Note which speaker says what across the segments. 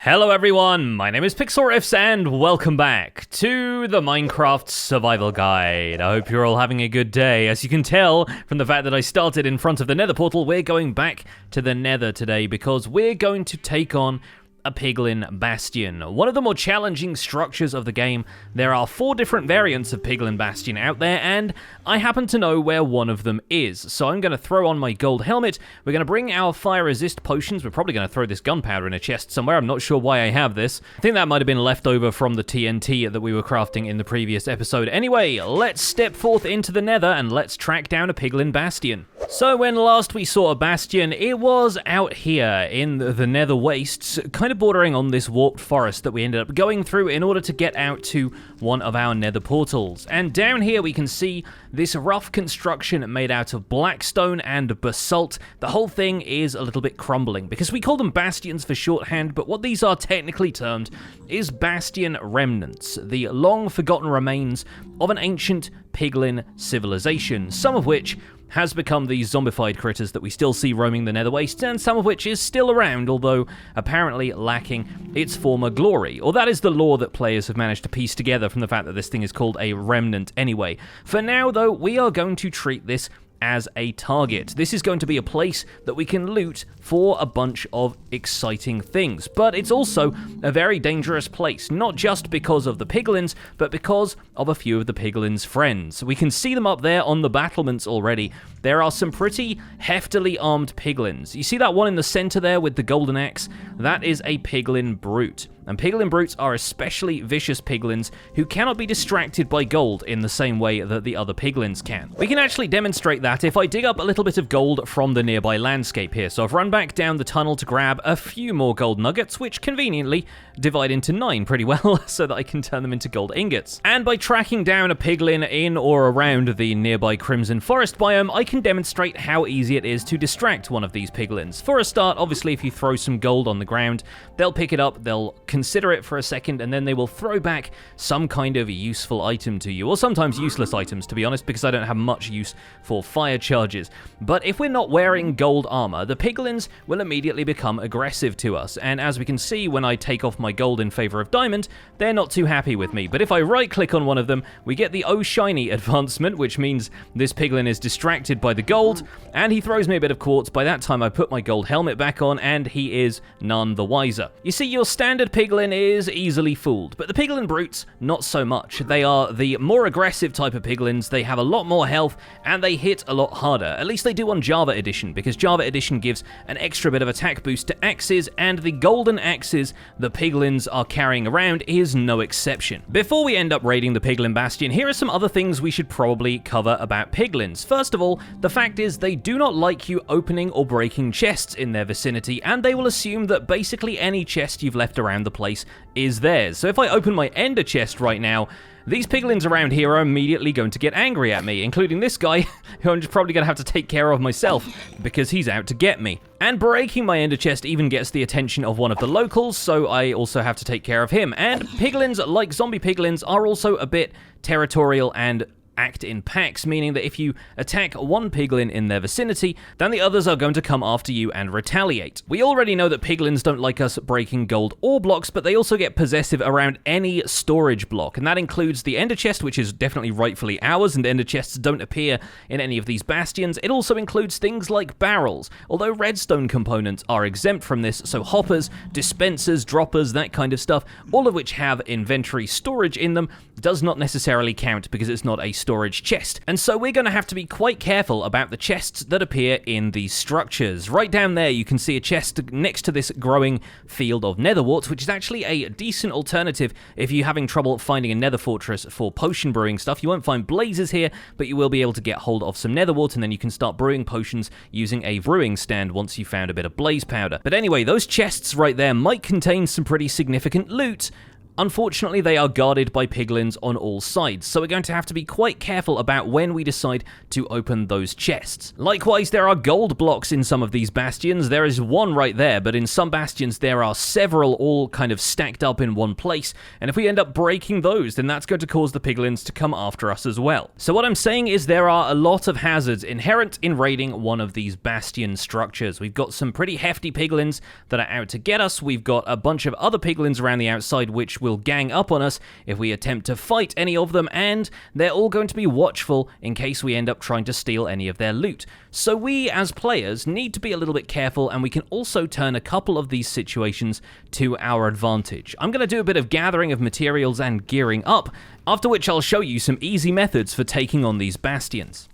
Speaker 1: Hello everyone, my name is Pixlriffs and welcome back to the Minecraft Survival Guide. I hope you're all having a good day. As you can tell from the fact that I started in front of the Nether portal, we're going back to the Nether today because we're going to take on a Piglin Bastion. One of the more challenging structures of the game. There are 4 different variants of Piglin Bastion out there, and I happen to know where one of them is. So I'm going to throw on my gold helmet, we're going to bring our fire resist potions, we're probably going to throw this gunpowder in a chest somewhere, I'm not sure why I have this. I think that might have been left over from the TNT that we were crafting in the previous episode. Anyway, let's step forth into the Nether and let's track down a Piglin Bastion. So when last we saw a Bastion, it was out here in the Nether Wastes, kind of bordering on this warped forest that we ended up going through in order to get out to one of our Nether portals. And down here we can see this rough construction made out of blackstone and basalt. The whole thing is a little bit crumbling because we call them bastions for shorthand, but what these are technically termed is Bastion Remnants, the long forgotten remains of an ancient Piglin civilization, some of which has become these zombified critters that we still see roaming the Nether Wastes, and some of which is still around, although apparently lacking its former glory. Or that is the lore that players have managed to piece together from the fact that this thing is called a remnant anyway. For now, though, we are going to treat this as a target. This is going to be a place that we can loot for a bunch of exciting things. But it's also a very dangerous place, not just because of the Piglins, but because of a few of the Piglins' friends. We can see them up there on the battlements already. There are some pretty heftily armed Piglins. You see that one in the center there with the golden axe? That is a Piglin Brute. And Piglin Brutes are especially vicious Piglins who cannot be distracted by gold in the same way that the other Piglins can. We can actually demonstrate that if I dig up a little bit of gold from the nearby landscape here. So I've run back down the tunnel to grab a few more gold nuggets, which conveniently divide into 9 pretty well so that I can turn them into gold ingots. And by tracking down a Piglin in or around the nearby Crimson Forest biome, I can demonstrate how easy it is to distract one of these Piglins. For a start, obviously if you throw some gold on the ground, they'll pick it up, they'll consider it for a second, and then they will throw back some kind of useful item to you, or sometimes useless items, to be honest, because I don't have much use for fire charges. But if we're not wearing gold armor, the Piglins will immediately become aggressive to us, and as we can see, when I take off my gold in favor of diamond, they're not too happy with me. But if I right-click on one of them, we get the Oh Shiny advancement, which means this Piglin is distracted by the gold, and he throws me a bit of quartz. By that time, I put my gold helmet back on, and he is none the wiser. You see, your standard Piglin is easily fooled, but the Piglin Brutes, not so much. They are the more aggressive type of Piglins, they have a lot more health, and they hit a lot harder. At least they do on Java Edition, because Java Edition gives an extra bit of attack boost to axes, and the golden axes the Piglins are carrying around is no exception. Before we end up raiding the Piglin Bastion, here are some other things we should probably cover about Piglins. First of all, the fact is they do not like you opening or breaking chests in their vicinity, and they will assume that basically any chest you've left around the place is theirs. So if I open my ender chest right now, these Piglins around here are immediately going to get angry at me, including this guy, who I'm just probably going to have to take care of myself, because he's out to get me. And breaking my ender chest even gets the attention of one of the locals, so I also have to take care of him. And Piglins, like zombie Piglins, are also a bit territorial and act in packs, meaning that if you attack one Piglin in their vicinity, then the others are going to come after you and retaliate. We already know that Piglins don't like us breaking gold ore blocks, but they also get possessive around any storage block, and that includes the ender chest, which is definitely rightfully ours, and ender chests don't appear in any of these bastions. It also includes things like barrels, although redstone components are exempt from this, so hoppers, dispensers, droppers, that kind of stuff, all of which have inventory storage in them, does not necessarily count because it's not a storage chest. And so we're going to have to be quite careful about the chests that appear in these structures. Right down there you can see a chest next to this growing field of nether warts, which is actually a decent alternative if you're having trouble finding a nether fortress for potion brewing stuff. You won't find blazes here, but you will be able to get hold of some nether wart, and then you can start brewing potions using a brewing stand once you found a bit of blaze powder. But anyway, those chests right there might contain some pretty significant loot. Unfortunately, they are guarded by piglins on all sides, so we're going to have to be quite careful about when we decide to open those chests. Likewise, there are gold blocks in some of these bastions. There is one right there, but in some bastions there are several all kind of stacked up in one place, and if we end up breaking those, then that's going to cause the piglins to come after us as well. So what I'm saying is there are a lot of hazards inherent in raiding one of these bastion structures. We've got some pretty hefty piglins that are out to get us. We've got a bunch of other piglins around the outside which will gang up on us if we attempt to fight any of them, and they're all going to be watchful in case we end up trying to steal any of their loot. So we, as players, need to be a little bit careful, and we can also turn a couple of these situations to our advantage. I'm going to do a bit of gathering of materials and gearing up, after which I'll show you some easy methods for taking on these bastions.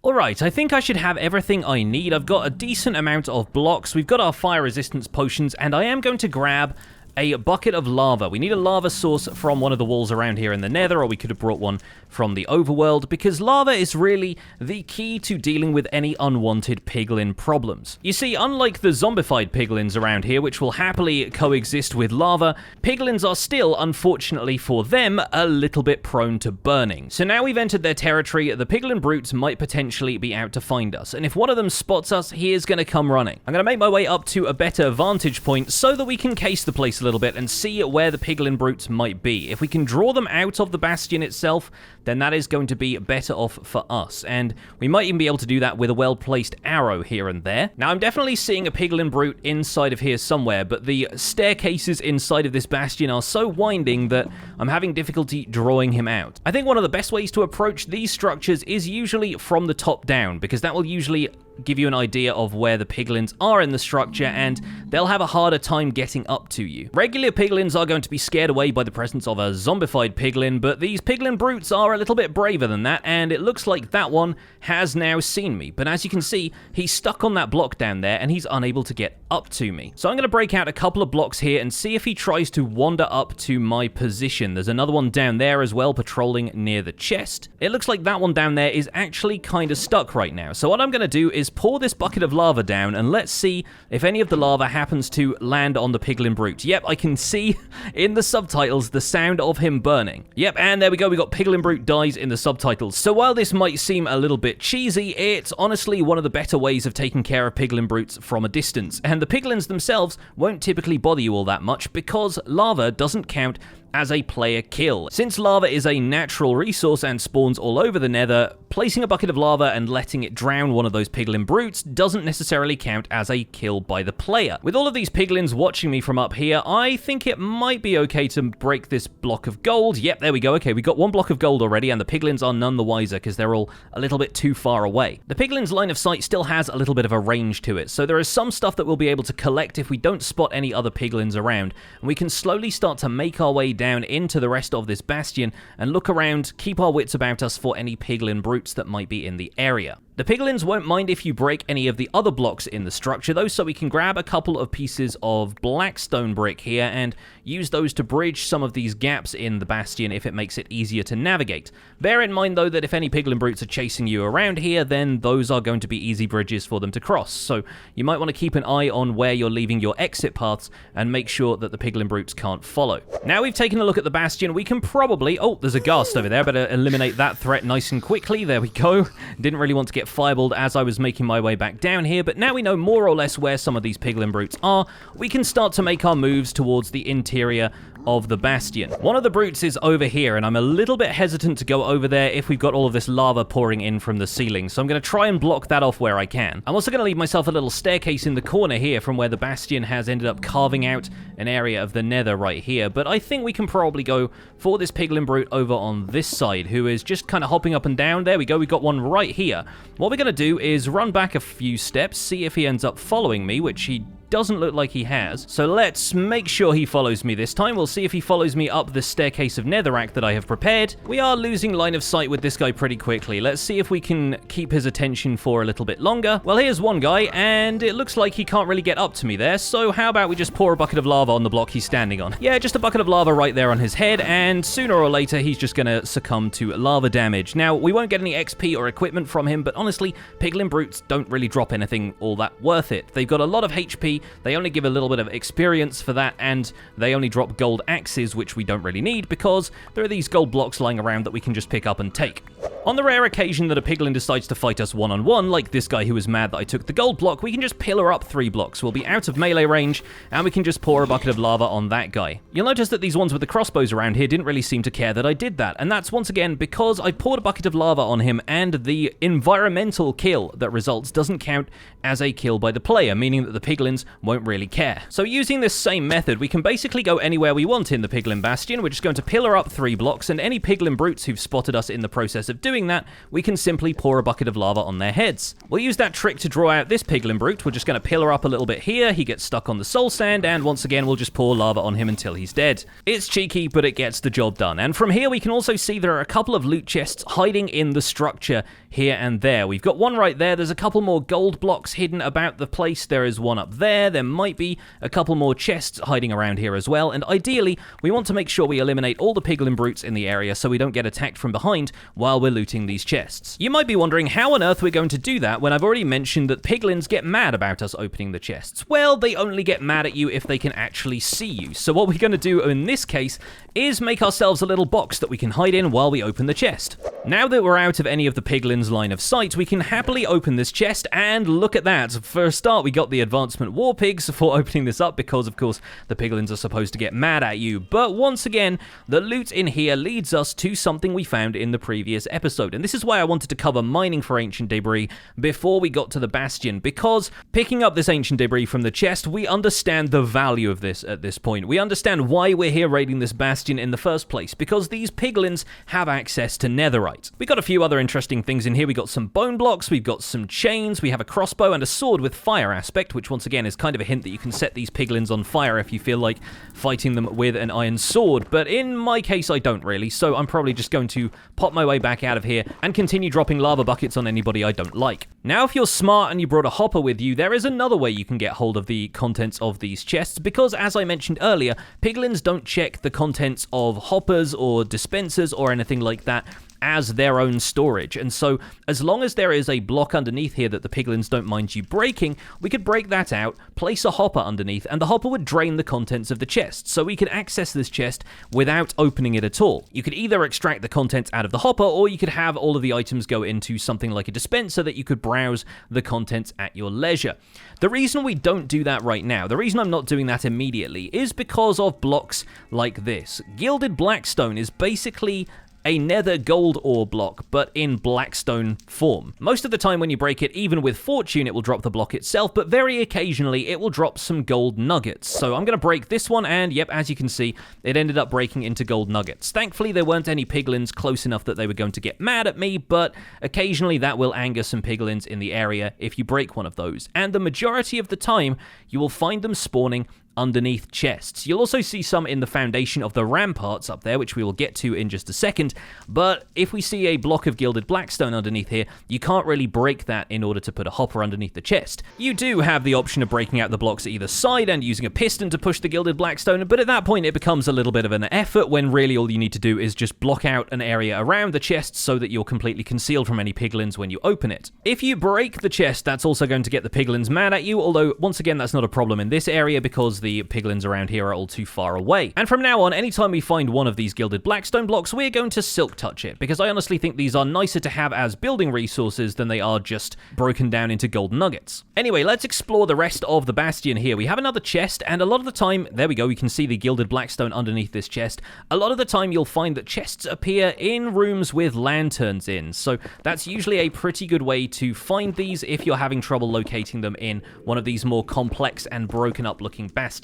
Speaker 1: Alright, I think I should have everything I need. I've got a decent amount of blocks, we've got our fire resistance potions, and I am going to grab a bucket of lava. We need a lava source from one of the walls around here in the nether, or we could have brought one from the overworld, because lava is really the key to dealing with any unwanted piglin problems. You see, unlike the zombified piglins around here, which will happily coexist with lava, piglins are still, unfortunately for them, a little bit prone to burning. So now we've entered their territory, the Piglin Brutes might potentially be out to find us, and if one of them spots us, he is going to come running. I'm going to make my way up to a better vantage point so that we can case the place a little bit and see where the Piglin Brutes might be. If we can draw them out of the bastion itself, then that is going to be better off for us, and we might even be able to do that with a well-placed arrow here and there. Now, I'm definitely seeing a Piglin Brute inside of here somewhere, but the staircases inside of this bastion are so winding that I'm having difficulty drawing him out. I think one of the best ways to approach these structures is usually from the top down, because that will usually give you an idea of where the piglins are in the structure, and they'll have a harder time getting up to you. Regular piglins are going to be scared away by the presence of a zombified piglin, but these Piglin Brutes are a little bit braver than that, and it looks like that one has now seen me. But as you can see, he's stuck on that block down there, and he's unable to get up to me. So I'm going to break out a couple of blocks here and see if he tries to wander up to my position. There's another one down there as well, patrolling near the chest. It looks like that one down there is actually kind of stuck right now. So what I'm going to do is pour this bucket of lava down, and let's see if any of the lava happens to land on the Piglin Brute. Yep, I can see in the subtitles the sound of him burning. Yep, and there we go, we got Piglin Brute dies in the subtitles. So while this might seem a little bit cheesy, it's honestly one of the better ways of taking care of Piglin Brutes from a distance. And the Piglins themselves won't typically bother you all that much, because lava doesn't count as a player kill. Since lava is a natural resource and spawns all over the nether, placing a bucket of lava and letting it drown one of those Piglin Brutes doesn't necessarily count as a kill by the player. With all of these piglins watching me from up here, I think it might be okay to break this block of gold. Yep, there we go. Okay, we got one block of gold already, and the piglins are none the wiser because they're all a little bit too far away. The piglins' line of sight still has a little bit of a range to it, so there is some stuff that we'll be able to collect if we don't spot any other piglins around, and we can slowly start to make our way down into the rest of this bastion and look around, keep our wits about us for any Piglin Brutes that might be in the area. The piglins won't mind if you break any of the other blocks in the structure though, so we can grab a couple of pieces of blackstone brick here and use those to bridge some of these gaps in the bastion if it makes it easier to navigate. Bear in mind though that if any Piglin Brutes are chasing you around here, then those are going to be easy bridges for them to cross, so you might want to keep an eye on where you're leaving your exit paths and make sure that the Piglin Brutes can't follow. Now we've taken a look at the bastion, we can probably... Oh, there's a ghast over there, better eliminate that threat nice and quickly. There we go. Didn't really want to get fireballed as I was making my way back down here, but now we know more or less where some of these Piglin Brutes are, we can start to make our moves towards the interior of the bastion. One of the brutes is over here, and I'm a little bit hesitant to go over there if we've got all of this lava pouring in from the ceiling, so I'm going to try and block that off where I can. I'm also going to leave myself a little staircase in the corner here from where the bastion has ended up carving out an area of the nether right here, but I think we can probably go for this Piglin Brute over on this side, who is just kind of hopping up and down. There we go, we've got one right here. What we're going to do is run back a few steps, see if he ends up following me, which he doesn't look like he has. So let's make sure he follows me this time. We'll see if he follows me up the staircase of netherrack that I have prepared. We are losing line of sight with this guy pretty quickly. Let's see if we can keep his attention for a little bit longer. Well, here's one guy, and it looks like he can't really get up to me there, so how about we just pour a bucket of lava on the block he's standing on? Yeah, just a bucket of lava right there on his head, and sooner or later he's just gonna succumb to lava damage. Now, we won't get any XP or equipment from him, but honestly, Piglin Brutes don't really drop anything all that worth it. They've got a lot of HP, XP, they only give a little bit of experience for that, and they only drop gold axes, which we don't really need because there are these gold blocks lying around that we can just pick up and take. On the rare occasion that a piglin decides to fight us one-on-one, like this guy who was mad that I took the gold block, we can just pillar up 3 blocks. We'll be out of melee range, and we can just pour a bucket of lava on that guy. You'll notice that these ones with the crossbows around here didn't really seem to care that I did that, and that's once again because I poured a bucket of lava on him, and the environmental kill that results doesn't count as a kill by the player, meaning that the piglins won't really care. So using this same method, we can basically go anywhere we want in the Piglin Bastion. We're just going to pillar up 3 blocks, and any Piglin Brutes who've spotted us in the process of doing that, we can simply pour a bucket of lava on their heads. We'll use that trick to draw out this Piglin Brute. We're just going to pillar up a little bit here, he gets stuck on the soul sand, and once again we'll just pour lava on him until he's dead. It's cheeky, but it gets the job done. And from here we can also see there are a couple of loot chests hiding in the structure here and there. We've got one right there, there's a couple more gold blocks hidden about the place, there is one up there, there might be a couple more chests hiding around here as well, and ideally we want to make sure we eliminate all the Piglin Brutes in the area so we don't get attacked from behind while we're looting these chests. You might be wondering how on earth we're going to do that when I've already mentioned that Piglins get mad about us opening the chests. Well, they only get mad at you if they can actually see you, so what we're going to do in this case is make ourselves a little box that we can hide in while we open the chest. Now that we're out of any of the Piglins' line of sight, we can happily open this chest, and look at that. For a start, we got the advancement war pigs for opening this up because, of course, the Piglins are supposed to get mad at you. But once again, the loot in here leads us to something we found in the previous episode, and this is why I wanted to cover mining for ancient debris before we got to the Bastion, because picking up this ancient debris from the chest, we understand the value of this at this point. We understand why we're here raiding this Bastion in the first place, because these Piglins have access to netherite. We got a few other interesting things in here. We got some bone blocks, we've got some chains, we have a crossbow and a sword with fire aspect, which once again is kind of a hint that you can set these Piglins on fire if you feel like fighting them with an iron sword, but in my case I don't really, so I'm probably just going to pop my way back out of here and continue dropping lava buckets on anybody I don't like. Now if you're smart and you brought a hopper with you, there is another way you can get hold of the contents of these chests, because as I mentioned earlier, Piglins don't check the contents of hoppers or dispensers or anything like that as their own storage, and so as long as there is a block underneath here that the Piglins don't mind you breaking, we could break that out, place a hopper underneath, and the hopper would drain the contents of the chest, so we could access this chest without opening it at all. You could either extract the contents out of the hopper, or you could have all of the items go into something like a dispenser that you could browse the contents at your leisure. The reason we don't do that right now, the reason I'm not doing that immediately, is because of blocks like this. Gilded Blackstone is basically a nether gold ore block, but in Blackstone form. Most of the time when you break it, even with fortune, it will drop the block itself, but very occasionally it will drop some gold nuggets. So I'm going to break this one, and yep, as you can see, it ended up breaking into gold nuggets. Thankfully, there weren't any Piglins close enough that they were going to get mad at me, but occasionally that will anger some Piglins in the area if you break one of those. And the majority of the time, you will find them spawning underneath chests. You'll also see some in the foundation of the ramparts up there, which we will get to in just a second, but if we see a block of Gilded Blackstone underneath here, you can't really break that in order to put a hopper underneath the chest. You do have the option of breaking out the blocks at either side and using a piston to push the Gilded Blackstone, but at that point it becomes a little bit of an effort when really all you need to do is just block out an area around the chest so that you're completely concealed from any Piglins when you open it. If you break the chest, that's also going to get the Piglins mad at you, although once again that's not a problem in this area because the Piglins around here are all too far away. And from now on, anytime we find one of these Gilded Blackstone blocks, we're going to silk touch it, because I honestly think these are nicer to have as building resources than they are just broken down into gold nuggets. Anyway, let's explore the rest of the Bastion here. We have another chest, and a lot of the time, there we go, we can see the Gilded Blackstone underneath this chest. A lot of the time you'll find that chests appear in rooms with lanterns in, so that's usually a pretty good way to find these if you're having trouble locating them in one of these more complex and broken up looking bastions.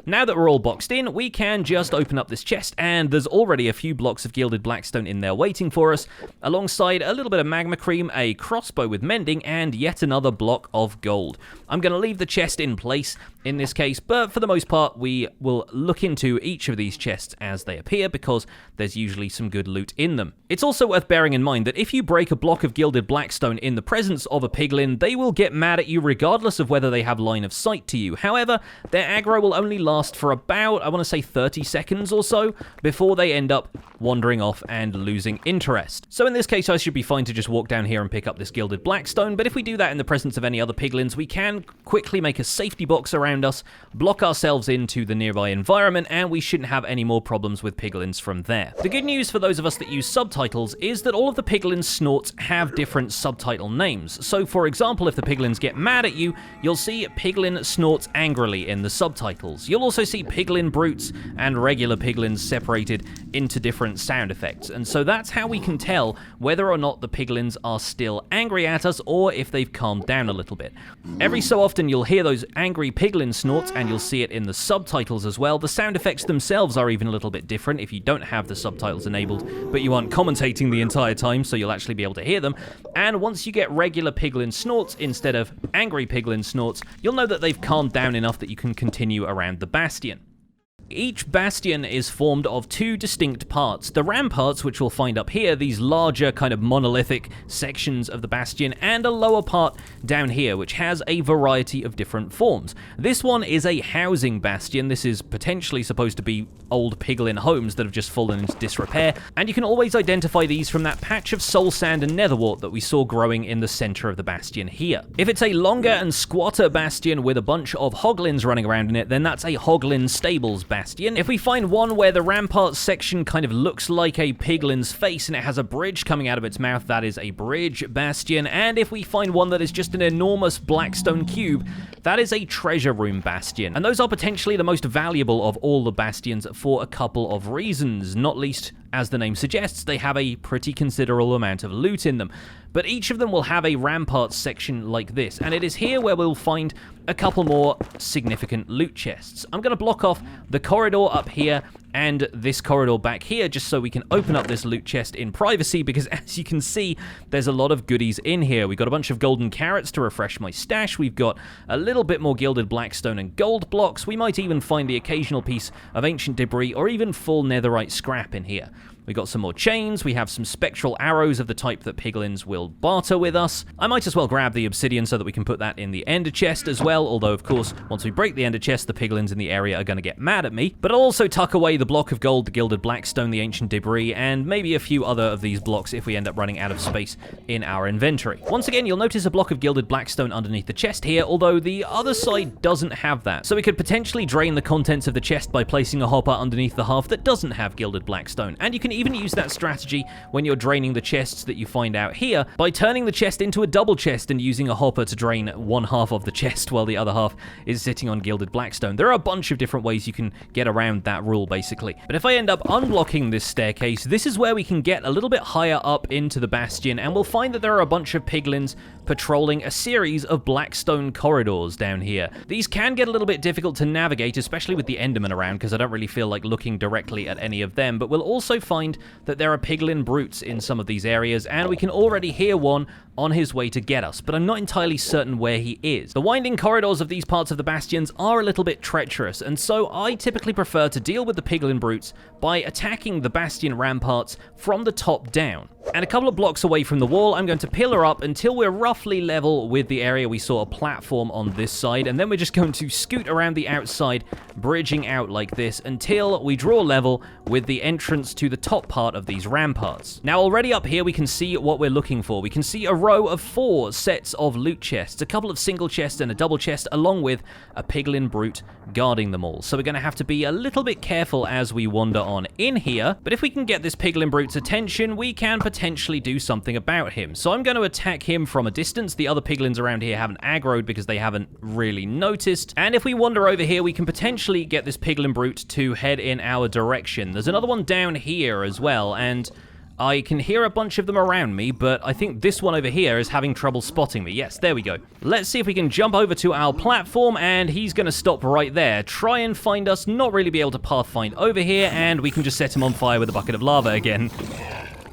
Speaker 1: Now that we're all boxed in, we can just open up this chest, and there's already a few blocks of Gilded Blackstone in there waiting for us, alongside a little bit of magma cream, a crossbow with mending, and yet another block of gold. I'm going to leave the chest in place in this case, but for the most part, we will look into each of these chests as they appear, because there's usually some good loot in them. It's also worth bearing in mind that if you break a block of Gilded Blackstone in the presence of a Piglin, they will get mad at you regardless of whether they have line of sight to you. However, their aggro will only last for about, I want to say 30 seconds or so, before they end up wandering off and losing interest. So in this case, I should be fine to just walk down here and pick up this Gilded Blackstone, but if we do that in the presence of any other Piglins, we can quickly make a safety box around around us, block ourselves into the nearby environment, and we shouldn't have any more problems with Piglins from there. The good news for those of us that use subtitles is that all of the Piglin snorts have different subtitle names. So for example, if the Piglins get mad at you, you'll see Piglin snorts angrily in the subtitles. You'll also see Piglin Brutes and regular Piglins separated into different sound effects, and so that's how we can tell whether or not the Piglins are still angry at us or if they've calmed down a little bit. Every so often you'll hear those angry Piglin snorts, and you'll see it in the subtitles as well. The sound effects themselves are even a little bit different if you don't have the subtitles enabled, but you aren't commentating the entire time, so you'll actually be able to hear them. And once you get regular Piglin snorts instead of angry Piglin snorts, you'll know that they've calmed down enough that you can continue around the Bastion. Each bastion is formed of two distinct parts. The ramparts, which we'll find up here, these larger kind of monolithic sections of the bastion, and a lower part down here, which has a variety of different forms. This one is a housing bastion. This is potentially supposed to be old Piglin homes that have just fallen into disrepair, and you can always identify these from that patch of soul sand and netherwort that we saw growing in the center of the bastion here. If it's a longer and squatter bastion with a bunch of hoglins running around in it, then that's a hoglin stables bastion. If we find one where the rampart section kind of looks like a Piglin's face and it has a bridge coming out of its mouth, that is a bridge bastion. And if we find one that is just an enormous blackstone cube, that is a treasure room bastion. And those are potentially the most valuable of all the bastions for a couple of reasons, not least, as the name suggests, they have a pretty considerable amount of loot in them. But each of them will have a rampart section like this, and it is here where we'll find a couple more significant loot chests. I'm going to block off the corridor up here and this corridor back here just so we can open up this loot chest in privacy, because as you can see, there's a lot of goodies in here. We've got a bunch of golden carrots to refresh my stash. We've got a little bit more Gilded Blackstone and gold blocks. We might even find the occasional piece of ancient debris or even full netherite scrap in here. We got some more chains, we have some spectral arrows of the type that Piglins will barter with us. I might as well grab the obsidian so that we can put that in the ender chest as well, although of course, once we break the ender chest, the Piglins in the area are going to get mad at me. But I'll also tuck away the block of gold, the Gilded Blackstone, the ancient debris, and maybe a few other of these blocks if we end up running out of space in our inventory. Once again, you'll notice a block of Gilded Blackstone underneath the chest here, although the other side doesn't have that. So we could potentially drain the contents of the chest by placing a hopper underneath the half that doesn't have Gilded Blackstone. And you can even use that strategy when you're draining the chests that you find out here by turning the chest into a double chest and using a hopper to drain one half of the chest while the other half is sitting on Gilded Blackstone. There are a bunch of different ways you can get around that rule, basically. But if I end up unblocking this staircase, this is where we can get a little bit higher up into the bastion, and we'll find that there are a bunch of Piglins patrolling a series of blackstone corridors down here. These can get a little bit difficult to navigate, especially with the Enderman around, because I don't really feel like looking directly at any of them, but we'll also find that there are Piglin Brutes in some of these areas, and we can already hear one on his way to get us, but I'm not entirely certain where he is. The winding corridors of these parts of the bastions are a little bit treacherous, and so I typically prefer to deal with the Piglin Brutes by attacking the bastion ramparts from the top down. And a couple of blocks away from the wall, I'm going to pillar up until we're roughly level with the area we saw a platform on this side, and then we're just going to scoot around the outside, bridging out like this until we draw level with the entrance to the top part of these ramparts. Now already up here we can see what we're looking for. We can see a row of 4 sets of loot chests, a couple of single chests and a double chest, along with a Piglin Brute guarding them all. So we're going to have to be a little bit careful as we wander on in here, but if we can get this Piglin Brute's attention, we can potentially do something about him. So I'm going to attack him from a distance. The other Piglins around here haven't aggroed because they haven't really noticed. And if we wander over here, we can potentially get this Piglin Brute to head in our direction. There's another one down here as well, and I can hear a bunch of them around me, but I think this one over here is having trouble spotting me. Yes, there we go. Let's see if we can jump over to our platform, and he's going to stop right there. Try and find us, not really be able to pathfind over here, and we can just set him on fire with a bucket of lava again.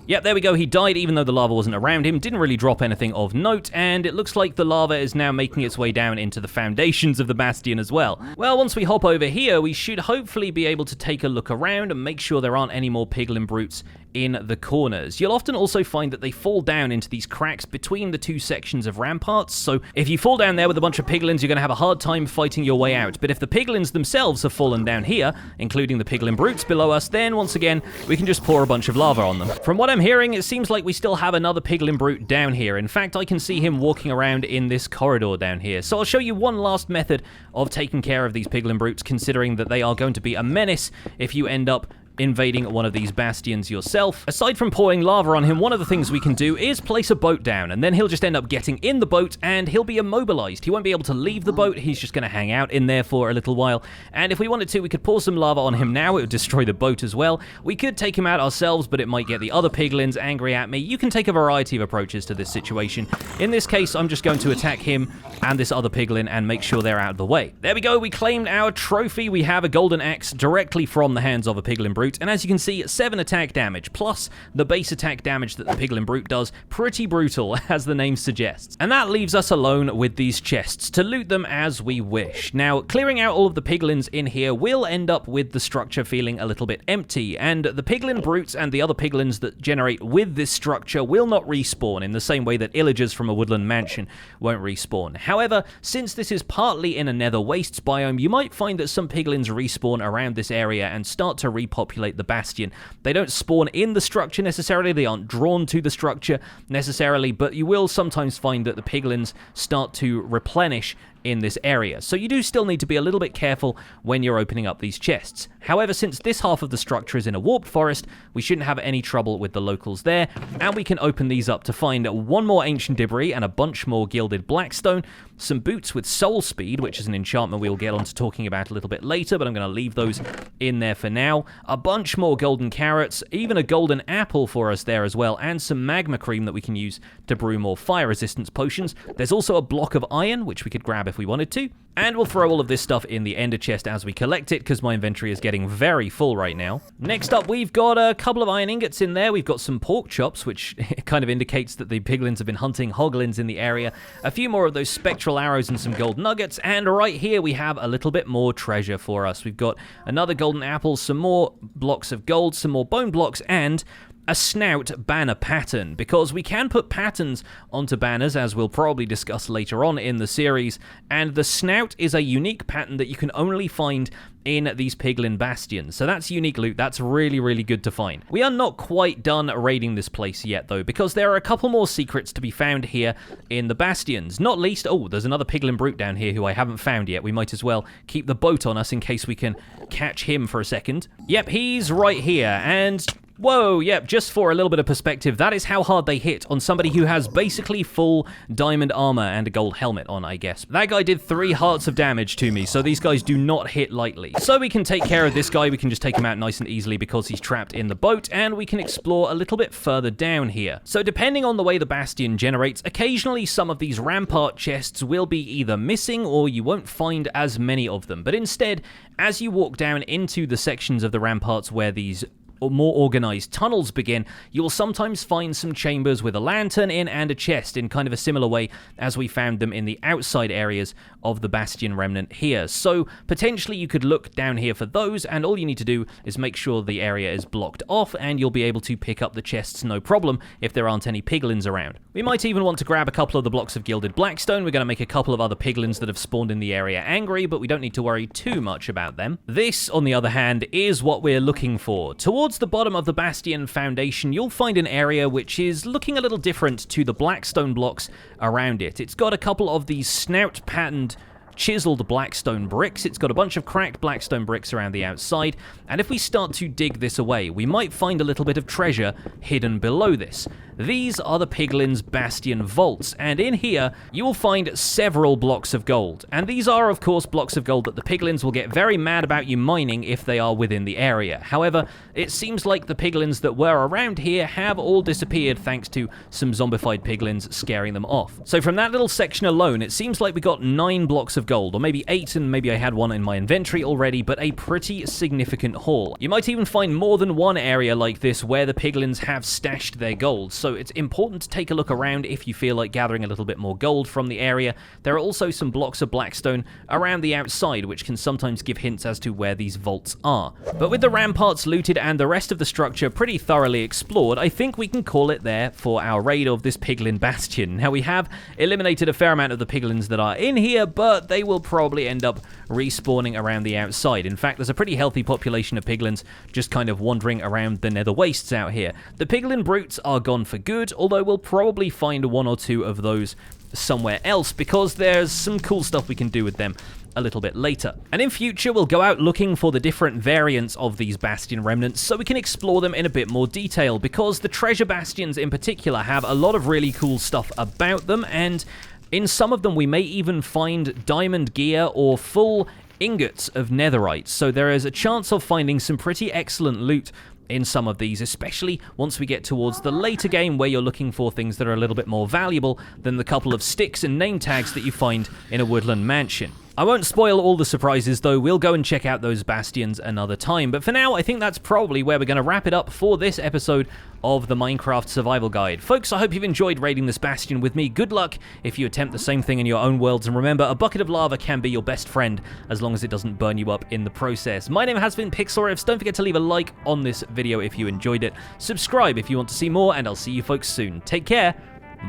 Speaker 1: Yep, there we go. He died even though the lava wasn't around him. Didn't really drop anything of note, and it looks like the lava is now making its way down into the foundations of the bastion as well. Well, once we hop over here, we should hopefully be able to take a look around and make sure there aren't any more Piglin Brutes in the corners. You'll often also find that they fall down into these cracks between the two sections of ramparts, so if you fall down there with a bunch of piglins, you're going to have a hard time fighting your way out. But if the piglins themselves have fallen down here, including the Piglin Brutes below us, then once again, we can just pour a bunch of lava on them. From what I'm hearing, it seems like we still have another Piglin Brute down here. In fact, I can see him walking around in this corridor down here. So I'll show you one last method of taking care of these Piglin Brutes, considering that they are going to be a menace if you end up invading one of these bastions yourself. Aside from pouring lava on him, one of the things we can do is place a boat down, and then he'll just end up getting in the boat and he'll be immobilized. He won't be able to leave the boat. He's just going to hang out in there for a little while. And if we wanted to, we could pour some lava on him now. It would destroy the boat as well. We could take him out ourselves, but it might get the other piglins angry at me. You can take a variety of approaches to this situation. In this case, I'm just going to attack him and this other piglin and make sure they're out of the way. There we go. We claimed our trophy. We have a golden axe directly from the hands of a Piglin Brute. And as you can see, 7 attack damage, plus the base attack damage that the Piglin Brute does. Pretty brutal, as the name suggests. And that leaves us alone with these chests to loot them as we wish. Now, clearing out all of the piglins in here will end up with the structure feeling a little bit empty, and the Piglin Brutes and the other piglins that generate with this structure will not respawn in the same way that illagers from a woodland mansion won't respawn. However, since this is partly in a nether wastes biome, you might find that some piglins respawn around this area and start to repopulate the bastion. They don't spawn in the structure necessarily, they aren't drawn to the structure necessarily, but you will sometimes find that the piglins start to replenish in this area. So you do still need to be a little bit careful when you're opening up these chests. However, since this half of the structure is in a warped forest, we shouldn't have any trouble with the locals there, and we can open these up to find one more ancient debris and a bunch more Gilded Blackstone, some boots with soul speed, which is an enchantment we'll get onto talking about a little bit later, but I'm going to leave those in there for now. A bunch more golden carrots, even a golden apple for us there as well, and some magma cream that we can use to brew more fire resistance potions. There's also a block of iron, which we could grab if we wanted to, and we'll throw all of this stuff in the ender chest as we collect it, because my inventory is getting very full right now. Next up, we've got a couple of iron ingots in there. We've got some pork chops, which kind of indicates that the piglins have been hunting hoglins in the area, a few more of those spectral arrows and some gold nuggets, and right here we have a little bit more treasure for us. We've got another golden apple, some more blocks of gold, some more bone blocks, and a snout banner pattern, because we can put patterns onto banners, as we'll probably discuss later on in the series, and the snout is a unique pattern that you can only find in these piglin bastions. So that's unique loot. That's really, really good to find. We are not quite done raiding this place yet, though, because there are a couple more secrets to be found here in the bastions. Not least, oh, there's another Piglin Brute down here who I haven't found yet. We might as well keep the boat on us in case we can catch him for a second. Yep, he's right here, and whoa, yep, just for a little bit of perspective, that is how hard they hit on somebody who has basically full diamond armor and a gold helmet on, I guess. That guy did 3 hearts of damage to me, so these guys do not hit lightly. So we can take care of this guy. We can just take him out nice and easily because he's trapped in the boat, and we can explore a little bit further down here. So depending on the way the bastion generates, occasionally some of these rampart chests will be either missing or you won't find as many of them. But instead, as you walk down into the sections of the ramparts where these more organized tunnels begin, you will sometimes find some chambers with a lantern in and a chest in kind of a similar way as we found them in the outside areas of the Bastion Remnant here. So potentially you could look down here for those, and all you need to do is make sure the area is blocked off and you'll be able to pick up the chests no problem if there aren't any piglins around. We might even want to grab a couple of the blocks of Gilded Blackstone. We're going to make a couple of other piglins that have spawned in the area angry, but we don't need to worry too much about them. This, on the other hand, is what we're looking for. Towards the bottom of the Bastion Foundation, you'll find an area which is looking a little different to the Blackstone blocks around it. It's got a couple of these snout-patterned chiseled blackstone bricks. It's got a bunch of cracked blackstone bricks around the outside, and if we start to dig this away, we might find a little bit of treasure hidden below this. These are the Piglins' Bastion vaults, and in here you will find several blocks of gold. And these are, of course, blocks of gold that the Piglins will get very mad about you mining if they are within the area. However, it seems like the Piglins that were around here have all disappeared thanks to some zombified Piglins scaring them off. So from that little section alone, it seems like we got 9 blocks of gold, or maybe 8, and maybe I had one in my inventory already, but a pretty significant haul. You might even find more than one area like this where the Piglins have stashed their gold. So so it's important to take a look around if you feel like gathering a little bit more gold from the area. There are also some blocks of blackstone around the outside, which can sometimes give hints as to where these vaults are. But with the ramparts looted and the rest of the structure pretty thoroughly explored, I think we can call it there for our raid of this Piglin Bastion. Now, we have eliminated a fair amount of the Piglins that are in here, but they will probably end up respawning around the outside. In fact, there's a pretty healthy population of Piglins just kind of wandering around the nether wastes out here. The Piglin Brutes are gone for good, although we'll probably find one or two of those somewhere else because there's some cool stuff we can do with them a little bit later. And in future, we'll go out looking for the different variants of these Bastion Remnants so we can explore them in a bit more detail, because the treasure bastions in particular have a lot of really cool stuff about them, and in some of them we may even find diamond gear or full ingots of netherite, so there is a chance of finding some pretty excellent loot in some of these, especially once we get towards the later game where you're looking for things that are a little bit more valuable than the couple of sticks and name tags that you find in a woodland mansion. I won't spoil all the surprises though, we'll go and check out those bastions another time, but for now I think that's probably where we're going to wrap it up for this episode of the Minecraft Survival Guide. Folks, I hope you've enjoyed raiding this bastion with me. Good luck if you attempt the same thing in your own worlds, and remember, a bucket of lava can be your best friend as long as it doesn't burn you up in the process. My name has been Pixlriffs. Don't forget to leave a like on this video if you enjoyed it, subscribe if you want to see more, and I'll see you folks soon. Take care,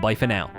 Speaker 1: bye for now.